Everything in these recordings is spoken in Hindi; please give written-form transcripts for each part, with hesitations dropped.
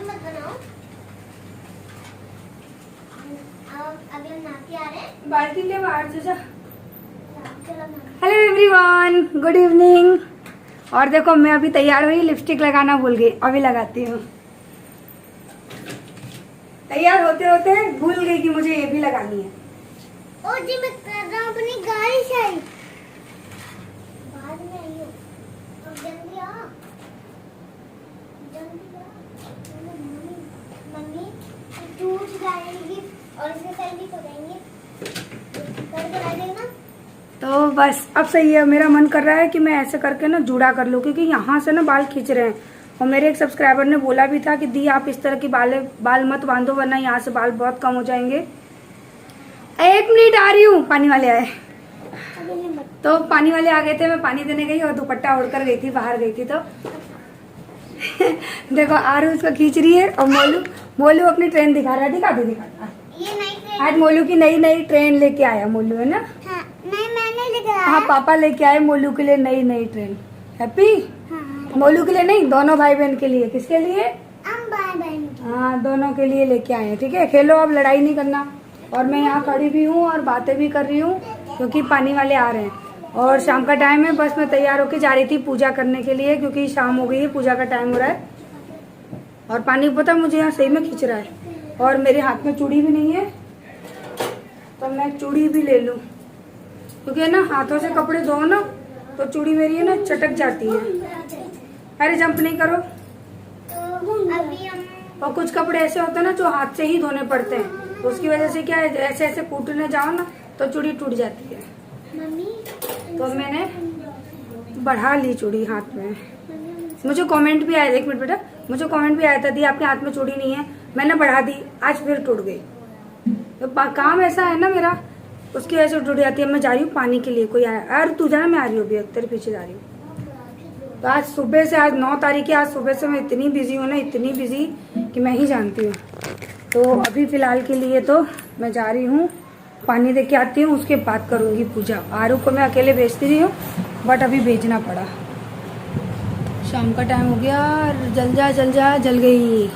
मत बनाओ। अभी हम नहाके आ रहे हैं। बाल्टी ले बाहर से जा। चलो हेलो एवरीवन, गुड इवनिंग। और देखो मैं अभी तैयार हुई, लिपस्टिक लगाना भूल गई, अभी लगाती हूँ। तैयार होते होते भूल गई कि मुझे ये भी लगानी है। ओ जी मैं कर रहा हूँ अपनी गाड़ी सही। बाद में आई हो। अब जल्दी आ। जल्दी आ। मम्मी मम्मी टूट जाएगी और इसके साइड भी खोलेंगे। कर करा देना। तो बस अब सही है। मेरा मन कर रहा है कि मैं ऐसे करके ना जूड़ा कर लूँ, क्योंकि यहाँ से ना बाल खींच रहे हैं। और मेरे एक सब्सक्राइबर ने बोला भी था कि दी आप इस तरह की बाल मत बांधो, वरना यहाँ से बाल बहुत कम हो जाएंगे। 1 मिनट आ रही हूँ, पानी वाले आए। तो पानी वाले आ गए थे, मैं पानी देने गई और दुपट्टा ओढ़कर गई थी, बाहर गई थी। तो देखो आरू उसको खींच रही है और मोलू अपनी ट्रेन दिखा रहा है। दिखा दो। ये नई ट्रेन। आज मोलू की नई ट्रेन लेके आया मोलू, है ना? हाँ, नहीं मैंने लेकर आया। हाँ पापा लेके आए मोलू के लिए नई ट्रेन। हैप्पी? हाँ, मोलू के लिए नहीं, दोनों भाई बहन के लिए। किसके लिए? हम भाई बहन। हाँ दोनों के लिए लेके आए हैं। ठीक है, खेलो, अब लड़ाई नहीं करना। और मैं यहाँ खड़ी भी हूँ और बातें भी कर रही हूँ, क्योंकि पानी वाले आ रहे हैं और शाम का टाइम है। बस मैं तैयार होके जा रही थी पूजा करने के लिए, क्योंकि शाम हो गई है, पूजा का टाइम हो रहा है। और पानी पता मुझे यहाँ सही में खींच रहा है, और मेरे हाथ में चूड़ी भी नहीं है, तो मैं चूड़ी भी ले लूँ, क्योंकि ना हाथों से कपड़े धो ना तो चूड़ी मेरी है ना चटक जाती है। अरे जंप नहीं करो। तो अभी हम और कुछ कपड़े ऐसे होते हैं ना जो हाथ से ही धोने पड़ते हैं, तो उसकी वजह से क्या है, ऐसे ऐसे कूटने जाओ ना तो चूड़ी टूट जाती है। मम्मी तो मैंने बढ़ा ली चूड़ी हाथ में। मुझे कमेंट भी आया था, 1 मिनट बेटा, मुझे कमेंट भी आया था दी आपके हाथ में चूड़ी नहीं है, मैंने बढ़ा दी, आज फिर टूट गई। तो काम ऐसा है ना मेरा, उसकी वजह से टूट जाती है। मैं जा रही हूँ पानी के लिए, कोई आया। अरे तू जाना, मैं आ रही हूँ, अभी तेरे पीछे जा रही हूँ। तो आज सुबह से, आज 9 तारीख है, आज सुबह से मैं इतनी बिजी हूँ ना, इतनी बिजी कि मैं ही जानती हूँ। तो अभी फिलहाल के लिए तो मैं जा रही हूँ, पानी दे के आती हूँ, उसके बाद करूँगी पूजा। आरू को मैं अकेले भेजती रही हूँ, बट अभी भेजना पड़ा। शाम का टाइम हो गया, जल गई।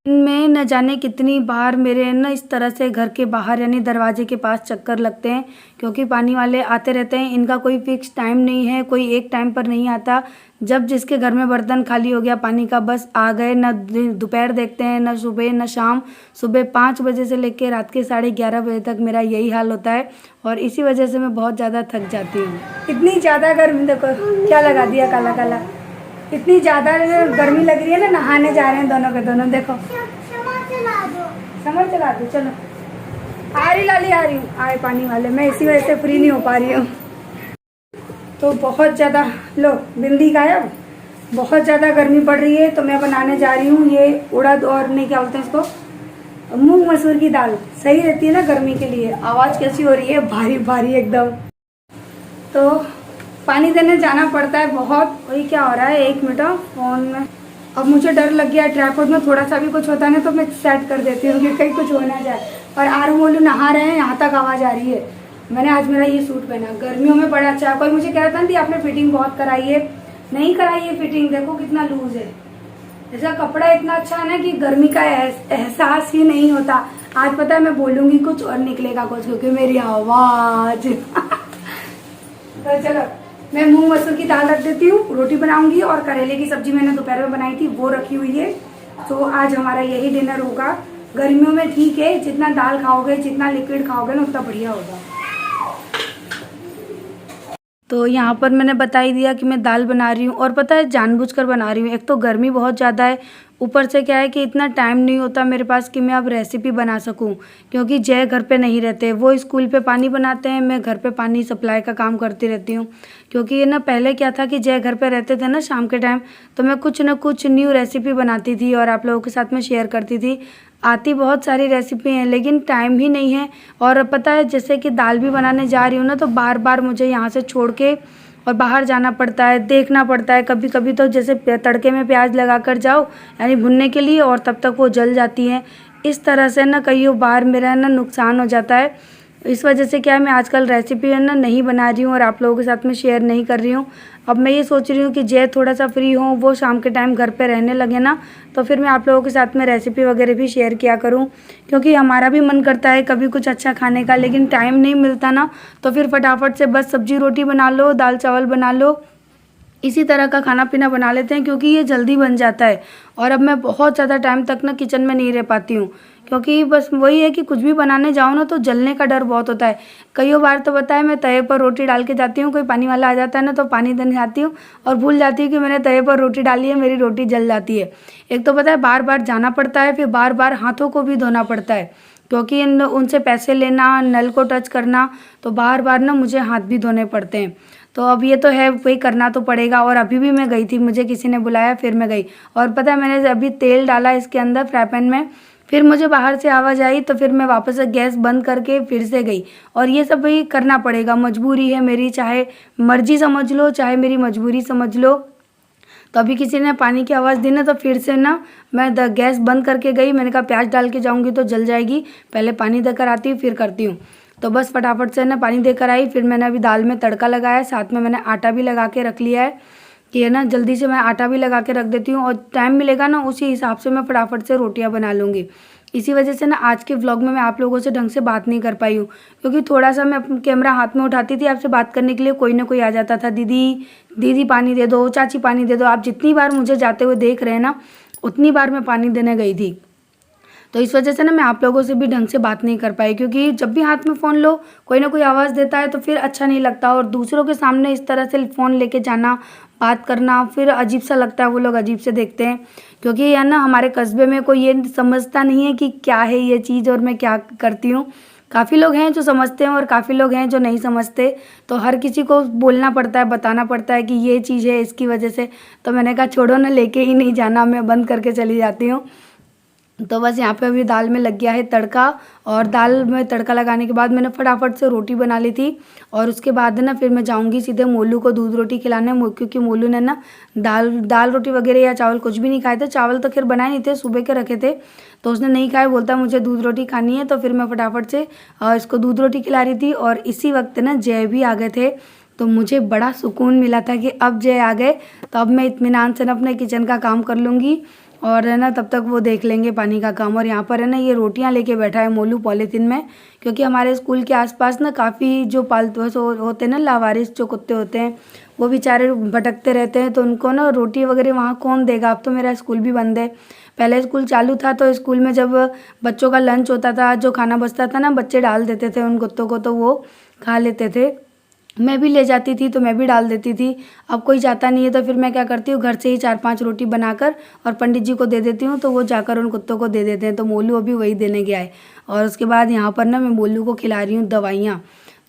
में न जाने कितनी बार मेरे ना इस तरह से घर के बाहर यानी दरवाजे के पास चक्कर लगते हैं, क्योंकि पानी वाले आते रहते हैं। इनका कोई फिक्स टाइम नहीं है, कोई एक टाइम पर नहीं आता। जब जिसके घर में बर्तन खाली हो गया पानी का, बस आ गए। न दोपहर देखते हैं, न सुबह न शाम। सुबह 5 बजे से लेकर रात के 11:30 बजे तक मेरा यही हाल होता है, और इसी वजह से मैं बहुत ज़्यादा थक जाती हूँ। इतनी ज़्यादा गर्मी, देखो क्या लगा दिया काला काला। इतनी ज़्यादा गर्मी लग रही है ना, नहाने जा रहे हैं दोनों के दोनों। देखो समर चला दो, चलो। आ रही लाली, आ रही हूँ। आए पानी वाले, मैं इसी वजह से फ्री नहीं हो पा रही हूँ। तो बहुत ज़्यादा, लो बिंदी गायब, बहुत ज़्यादा गर्मी पड़ रही है। तो मैं बनाने जा रही हूँ ये उड़द, और नहीं क्या बोलते हैं इसको, मूंग मसूर की दाल। सही रहती है ना गर्मी के लिए। आवाज़ कैसी हो रही है, भारी भारी एकदम। तो पानी देने जाना पड़ता है बहुत। वही क्या हो रहा है, 1 मिनट फोन में। अब मुझे डर लग गया, ट्राइपॉड में थोड़ा सा भी कुछ होता है ना तो मैं सेट कर देती हूँ कि कहीं कुछ हो ना जाए। और आरू मोलू नहा रहे हैं, यहाँ तक आवाज़ आ रही है। मैंने आज मेरा ये सूट पहना, गर्मियों में बड़ा अच्छा है। कोई मुझे कह रहा था कि आपने फिटिंग बहुत कराई है, नहीं कराई है फिटिंग, देखो कितना लूज है। ऐसा कपड़ा इतना अच्छा है ना कि गर्मी का एहसास ही नहीं होता। आज पता है मैं बोलूँगी कुछ और निकलेगा कुछ, क्योंकि मेरी आवाज़ तो चलो मैं मूंग मसूर की दाल रख देती हूँ, रोटी बनाऊंगी। और करेले की सब्जी मैंने दोपहर में बनाई थी, वो रखी हुई है। तो आज हमारा यही डिनर होगा। गर्मियों में ठीक है, जितना दाल खाओगे, जितना लिक्विड खाओगे ना, उतना बढ़िया होगा। तो यहाँ पर मैंने बता ही दिया कि मैं दाल बना रही हूँ, और पता है जानबूझकर बना रही हूँ। एक तो गर्मी बहुत ज़्यादा है, ऊपर से क्या है कि इतना टाइम नहीं होता मेरे पास कि मैं अब रेसिपी बना सकूं, क्योंकि जय घर पे नहीं रहते। वो स्कूल पे पानी बनाते हैं, मैं घर पे पानी सप्लाई का काम करती रहती हूँ। क्योंकि ये ना पहले क्या था कि जय घर पे रहते थे ना शाम के टाइम, तो मैं कुछ ना कुछ न्यू रेसिपी बनाती थी और आप लोगों के साथ में शेयर करती थी। आती बहुत सारी रेसिपी हैं, लेकिन टाइम ही नहीं है। और पता है जैसे कि दाल भी बनाने जा रही हूँ ना, तो बार बार मुझे यहाँ से छोड़ के और बाहर जाना पड़ता है, देखना पड़ता है। कभी कभी तो जैसे तड़के में प्याज लगा कर जाओ यानी भुनने के लिए, और तब तक वो जल जाती हैं। इस तरह से ना कई बार मेरा ना नुकसान हो जाता है। इस वजह से क्या है, मैं आजकल रेसिपी है ना नहीं बना रही हूँ और आप लोगों के साथ में शेयर नहीं कर रही हूँ। अब मैं ये सोच रही हूँ कि जय थोड़ा सा फ्री हो, वो शाम के टाइम घर पे रहने लगे ना, तो फिर मैं आप लोगों के साथ में रेसिपी वगैरह भी शेयर किया करूँ। क्योंकि हमारा भी मन करता है कभी कुछ अच्छा खाने का, लेकिन टाइम नहीं मिलता ना, तो फिर फटाफट से बस सब्जी रोटी बना लो, दाल चावल बना लो, इसी तरह का खाना पीना बना लेते हैं, क्योंकि ये जल्दी बन जाता है। और अब मैं बहुत ज़्यादा टाइम तक ना किचन में नहीं रह पाती हूँ, क्योंकि बस वही है कि कुछ भी बनाने जाओ ना तो जलने का डर बहुत होता है। कई बार तो पता है मैं तवे पर रोटी डाल के जाती हूँ, कोई पानी वाला आ जाता है ना तो पानी देने जाती हूँ और भूल जाती हूँ कि मैंने तवे पर रोटी डाली है, मेरी रोटी जल जाती है। एक तो पता है बार बार जाना पड़ता है, फिर बार बार हाथों को भी धोना पड़ता है, क्योंकि उनसे पैसे लेना, नल को टच करना, तो बार बार ना मुझे हाथ भी धोने पड़ते हैं। तो अब ये तो है, वही करना तो पड़ेगा। और अभी भी मैं गई थी, मुझे किसी ने बुलाया, फिर मैं गई। और पता है मैंने अभी तेल डाला इसके अंदर फ्राई पैन में, फिर मुझे बाहर से आवाज़ आई, तो फिर मैं वापस से गैस बंद करके फिर से गई। और ये सब भाई करना पड़ेगा, मजबूरी है मेरी, चाहे मर्जी समझ लो चाहे मेरी मजबूरी समझ लो। तो अभी किसी ने पानी की आवाज़ दी ना, तो फिर से ना मैं गैस बंद करके गई। मैंने कहा प्याज डाल के जाऊँगी तो जल जाएगी, पहले पानी देकर आती हूँ फिर करती हूँ। तो बस फटाफट से ना पानी देकर आई, फिर मैंने अभी दाल में तड़का लगाया, साथ में मैंने आटा भी लगा के रख लिया है कि है ना जल्दी से मैं आटा भी लगा के रख देती हूँ, और टाइम मिलेगा ना उसी हिसाब से मैं फटाफट से रोटियाँ बना लूँगी। इसी वजह से ना आज के व्लॉग में मैं आप लोगों से ढंग से बात नहीं कर पाई हूँ, क्योंकि थोड़ा सा मैं अपना कैमरा हाथ में उठाती थी आपसे बात करने के लिए, कोई ना कोई आ जाता था, दीदी दीदी पानी दे दो, चाची पानी दे दो। आप जितनी बार मुझे जाते हुए देख रहे हैं ना, उतनी बार मैं पानी देने गई थी। तो इस वजह से ना मैं आप लोगों से भी ढंग से बात नहीं कर पाई, क्योंकि जब भी हाथ में फ़ोन लो कोई ना कोई आवाज़ देता है तो फिर अच्छा नहीं लगता, और दूसरों के सामने इस तरह से फ़ोन लेके जाना, बात करना, फिर अजीब सा लगता है, वो लोग अजीब से देखते हैं। क्योंकि यार ना हमारे कस्बे में कोई ये समझता नहीं है कि क्या है ये चीज़ और मैं क्या करती हूँ। काफ़ी लोग हैं जो समझते हैं और काफ़ी लोग हैं जो नहीं समझते, तो हर किसी को बोलना पड़ता है, बताना पड़ता है कि ये चीज़ है इसकी वजह से। तो मैंने कहा छोड़ो ना, लेके ही नहीं जाना, मैं बंद करके चली जाती हूँ। तो बस यहाँ पे अभी दाल में लग गया है तड़का, और दाल में तड़का लगाने के बाद मैंने फटाफट से रोटी बना ली थी। और उसके बाद ना फिर मैं जाऊँगी सीधे मोलू को दूध रोटी खिलाने, क्योंकि मोलू ने ना दाल रोटी वगैरह या चावल कुछ भी नहीं खाए थे। चावल तो खैर बनाए नहीं थे, सुबह के रखे थे, तो उसने नहीं खाए, बोलता मुझे दूध रोटी खानी है। तो फिर मैं फटाफट से इसको दूध रोटी खिला रही थी। और इसी वक्त ना जय भी आ गए थे, तो मुझे बड़ा सुकून मिला था कि अब जय आ गए तो अब मैं इत्मीनान से ना अपने किचन का काम कर लूँगी, और है ना तब तक वो देख लेंगे पानी का काम। और यहाँ पर है ना ये रोटियाँ लेके बैठा है मोलू पॉलीथीन में, क्योंकि हमारे स्कूल के आसपास ना काफ़ी जो पालतू होते हैं ना, लावारिस जो कुत्ते होते हैं, वो बेचारे भटकते रहते हैं, तो उनको ना रोटी वगैरह वहाँ कौन देगा। अब तो मेरा स्कूल भी बंद है, पहले स्कूल चालू था, तो स्कूल में जब बच्चों का लंच होता था, जो खाना बचता था ना, बच्चे डाल देते थे उन कुत्तों को, तो वो खा लेते थे। मैं भी ले जाती थी तो मैं भी डाल देती थी। अब कोई जाता नहीं है तो फिर मैं क्या करती हूँ, घर से ही 4-5 रोटी बनाकर और पंडित जी को दे देती हूँ, तो वो जाकर उन कुत्तों को दे देते हैं। तो मोलू अभी वही देने गया है। और उसके बाद यहाँ पर ना मैं मोलू को खिला रही हूँ दवाइयाँ।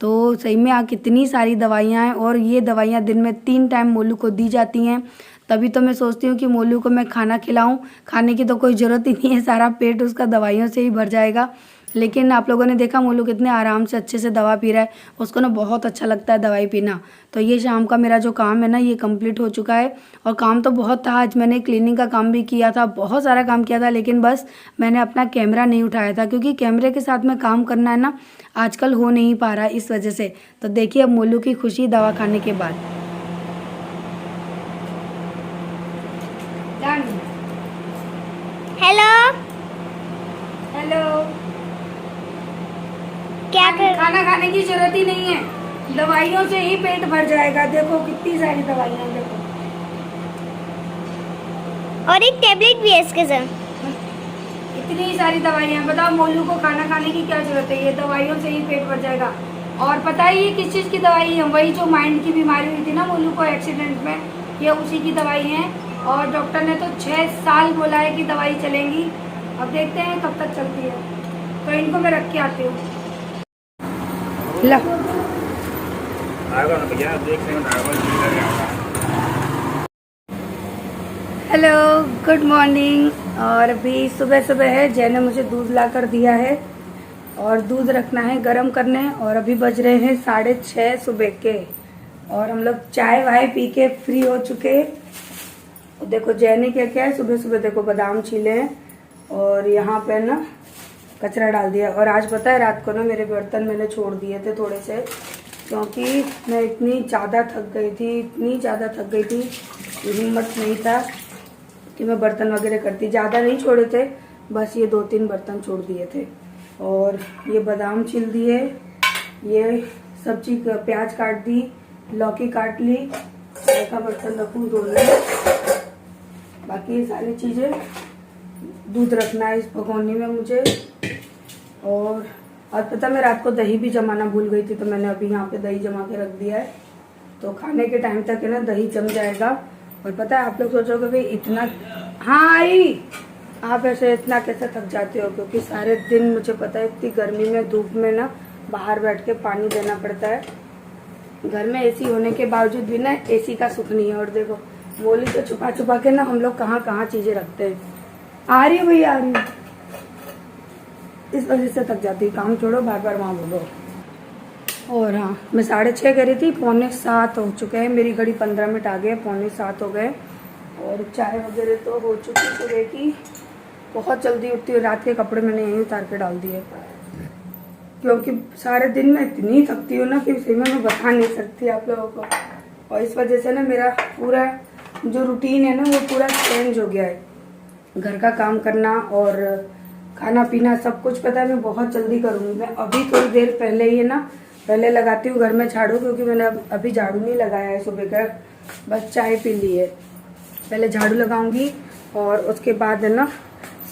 तो सही में कितनी सारी दवाइयाँ हैं, और ये दवाइयाँ दिन में 3 टाइम मोलू को दी जाती हैं। तभी तो मैं सोचती हूँ कि मोलू को मैं खाना खिलाऊँ, खाने की तो कोई ज़रूरत ही नहीं है, सारा पेट उसका दवाइयों से ही भर जाएगा। लेकिन आप लोगों ने देखा मोलू कितने आराम से अच्छे से दवा पी रहा है, उसको ना बहुत अच्छा लगता है दवाई पीना। तो ये शाम का मेरा जो काम है ना, ये कंप्लीट हो चुका है। और काम तो बहुत था, आज मैंने क्लीनिंग का काम भी किया था, बहुत सारा काम किया था, लेकिन बस मैंने अपना कैमरा नहीं उठाया था, क्योंकि कैमरे के साथ में काम करना है ना आजकल हो नहीं पा रहा इस वजह से। तो देखिए अब मोलू की खुशी दवा खाने के बाद। हेलो हेलो, क्या कर खाना खाने की जरूरत ही नहीं है, दवाइयों से ही पेट भर जाएगा। देखो कितनी सारी दवाइयाँ, देखो और एक टेबलेट भी है इसके साथ। इतनी सारी दवाइयाँ, बताओ मोलू को खाना खाने की क्या जरूरत है, ये दवाइयों से ही पेट भर जाएगा। और पता है ये किस चीज़ की दवाई है, वही जो माइंड की बीमारी हुई थी ना मोलू को एक्सीडेंट में, ये उसी की दवाई है। और डॉक्टर ने तो 6 साल बोला है कि दवाई चलेंगी, अब देखते हैं कब तक चलती है। तो इनको मैं रख के आती हूँ। ला हेलो, गुड मॉर्निंग। और अभी सुबह सुबह है, जय ने मुझे दूध ला कर दिया है और दूध रखना है गरम करने। और अभी बज रहे हैं 6:30 सुबह के, और हम लोग चाय वाय पी के फ्री हो चुके। देखो जय ने क्या किया है, सुबह सुबह देखो बादाम छीले हैं और यहाँ पे ना कचरा डाल दिया। और आज पता है रात को ना मेरे बर्तन मैंने छोड़ दिए थे थोड़े से, क्योंकि मैं इतनी ज़्यादा थक गई थी, इतनी ज़्यादा थक गई थी, हिम्मत नहीं था कि मैं बर्तन वगैरह करती। ज़्यादा नहीं छोड़े थे, बस ये 2-3 बर्तन छोड़ दिए थे। और ये बादाम छील दिए, ये सब्जी प्याज काट दी, लौकी काट ली, चाय का बर्तन रखूँ धोने। बाकी ये सारी चीज़ें, दूध रखना है इस भगोनी में मुझे। और पता मैं रात को दही भी जमाना भूल गई थी, तो मैंने अभी यहाँ पे दही जमा के रख दिया है, तो खाने के टाइम तक है ना दही जम जाएगा। और पता है आप लोग सोचोगे भाई इतना, हाँ आई आप ऐसे इतना कैसे थक जाते हो, क्योंकि सारे दिन मुझे पता है इतनी गर्मी में धूप में ना बाहर बैठ के पानी देना पड़ता है। घर में एसी होने के बावजूद भी ना एसी का सुख नहीं है। और देखो मोली तो छुपा छुपा के ना हम लोग कहाँ कहाँ चीजें रखते हैं। आ रही है भैया, आ रही है, इस वजह से थक जाती है। काम छोड़ो, बार बार वहाँ बोलो। और हाँ, मैं 6:30 करी थी, 6:45 हो चुके हैं। मेरी घड़ी 15 मिनट आगे, 6:45 हो गए। और चाय वगैरह तो हो चुकी सुबह की। बहुत जल्दी उठती हूँ, रात के कपड़े मैंने यहीं उतार के डाल दिए, क्योंकि सारे दिन में इतनी थकती हूँ ना कि उसे मैं बता नहीं सकती आप लोगों को। और इस वजह से ना मेरा पूरा जो रूटीन है ना वो पूरा चेंज हो गया है। घर का काम करना और खाना पीना सब कुछ पता है मैं बहुत जल्दी करूँगी। मैं अभी थोड़ी देर पहले ही ना पहले लगाती हूँ घर में झाड़ू, क्योंकि मैंने अभी झाड़ू नहीं लगाया है सुबह का, बस चाय पी ली है। पहले झाड़ू लगाऊंगी और उसके बाद है ना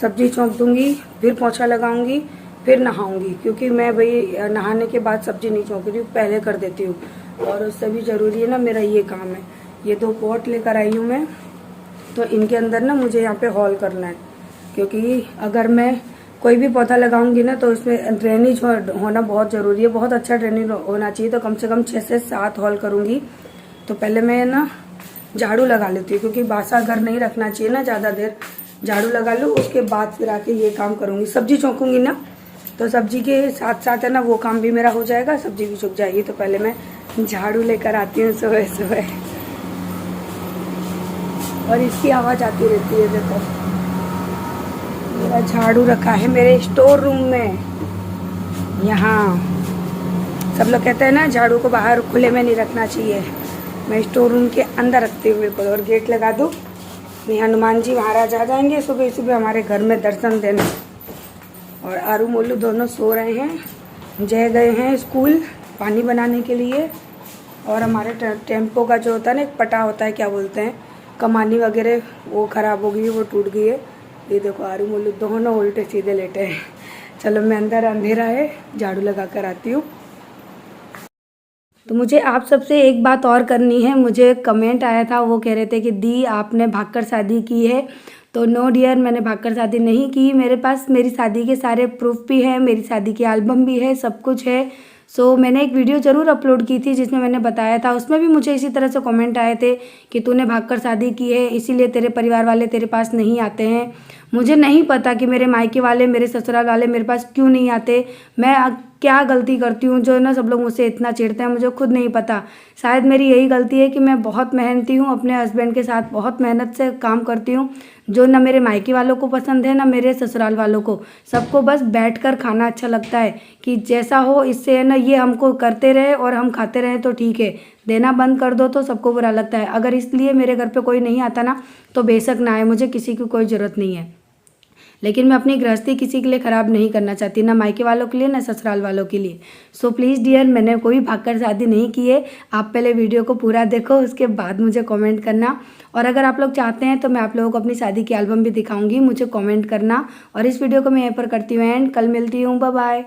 सब्जी चौंक दूंगी, फिर पोछा लगाऊंगी, फिर नहाऊंगी, क्योंकि मैं भाई नहाने के बाद सब्जी नहीं चौंकती हूँ, पहले कर देती हूँ। और उससे भी ज़रूरी है ना मेरा ये काम है। ये 2 पॉट लेकर आई हूँ मैं, तो इनके अंदर ना मुझे यहाँ पे हॉल करना है, क्योंकि अगर मैं कोई भी पौधा लगाऊंगी ना तो उसमें ड्रेनेज होना बहुत ज़रूरी है। बहुत अच्छा ड्रेनेज होना चाहिए, तो कम से कम 6 से 7 हॉल करूँगी। तो पहले मैं ना झाड़ू लगा लेती हूँ, क्योंकि बासा घर नहीं रखना चाहिए ना ज़्यादा देर। झाड़ू लगा लूँ, उसके बाद फिर आके ये काम करूँगी। सब्जी चौंकूंगी ना, तो सब्जी के साथ साथ है ना वो काम भी मेरा हो जाएगा, सब्जी भी चुक जाएगी। तो पहले मैं झाड़ू लेकर आती हूँ सुबह सुबह, और इसकी आवाज़ आती रहती है। देखो मेरा झाड़ू रखा है मेरे स्टोर रूम में। यहाँ सब लोग कहते हैं ना झाड़ू को बाहर खुले में नहीं रखना चाहिए, मैं स्टोर रूम के अंदर रखती हूँ बिल्कुल। और गेट लगा दूँ, हनुमान जी महाराज आ जाएंगे सुबह सुबह हमारे घर में दर्शन देने। और आरू मोलू दोनों सो रहे हैं। जय गए हैं स्कूल पानी बनाने के लिए। और हमारे टेम्पो का जो होता है ना एक पटा होता है, क्या बोलते हैं, कमानी वगैरह, वो ख़राब हो गई है, वो टूट गई है। ये देखो आरू मोलू दोनों उल्टे सीधे लेटे हैं। चलो मैं अंदर, अंधेरा है, झाड़ू लगा कर आती हूँ। तो मुझे आप सबसे एक बात और करनी है। मुझे कमेंट आया था, वो कह रहे थे कि दी आपने भागकर शादी की है। तो नो डियर, मैंने भागकर शादी नहीं की। मेरे पास मेरी शादी के सारे प्रूफ भी हैं, मेरी शादी की एल्बम भी है, सब कुछ है। सो मैंने एक वीडियो ज़रूर अपलोड की थी जिसमें मैंने बताया था, उसमें भी मुझे इसी तरह से कमेंट आए थे कि तूने भागकर शादी की है इसीलिए तेरे परिवार वाले तेरे पास नहीं आते हैं। मुझे नहीं पता कि मेरे मायके वाले, मेरे ससुराल वाले मेरे पास क्यों नहीं आते। मैं क्या गलती करती हूँ जो ना सब लोग मुझसे इतना चिढ़ते हैं, मुझे खुद नहीं पता। शायद मेरी यही गलती है कि मैं बहुत मेहनती हूँ, अपने हस्बैंड के साथ बहुत मेहनत से काम करती हूँ, जो ना मेरे मायके वालों को पसंद है ना मेरे ससुराल वालों को। सबको बस बैठकर खाना अच्छा लगता है कि जैसा हो, इससे है ना ये हमको करते रहे और हम खाते रहे तो ठीक है, देना बंद कर दो तो सबको बुरा लगता है। अगर इसलिए मेरे घर पे कोई नहीं आता ना तो बेशक ना आए, मुझे किसी की कोई ज़रूरत नहीं है। लेकिन मैं अपनी गृहस्थी किसी के लिए ख़राब नहीं करना चाहती, ना मायके वालों के लिए ना ससुराल वालों के लिए। सो प्लीज़ डियर, मैंने कोई भागकर शादी नहीं की है। आप पहले वीडियो को पूरा देखो, उसके बाद मुझे कमेंट करना। और अगर आप लोग चाहते हैं तो मैं आप लोगों को अपनी शादी की एल्बम भी दिखाऊंगी, मुझे कमेंट करना। और इस वीडियो को मैं यहीं पर करती हूँ एंड, कल मिलती हूँ, बाय बाय।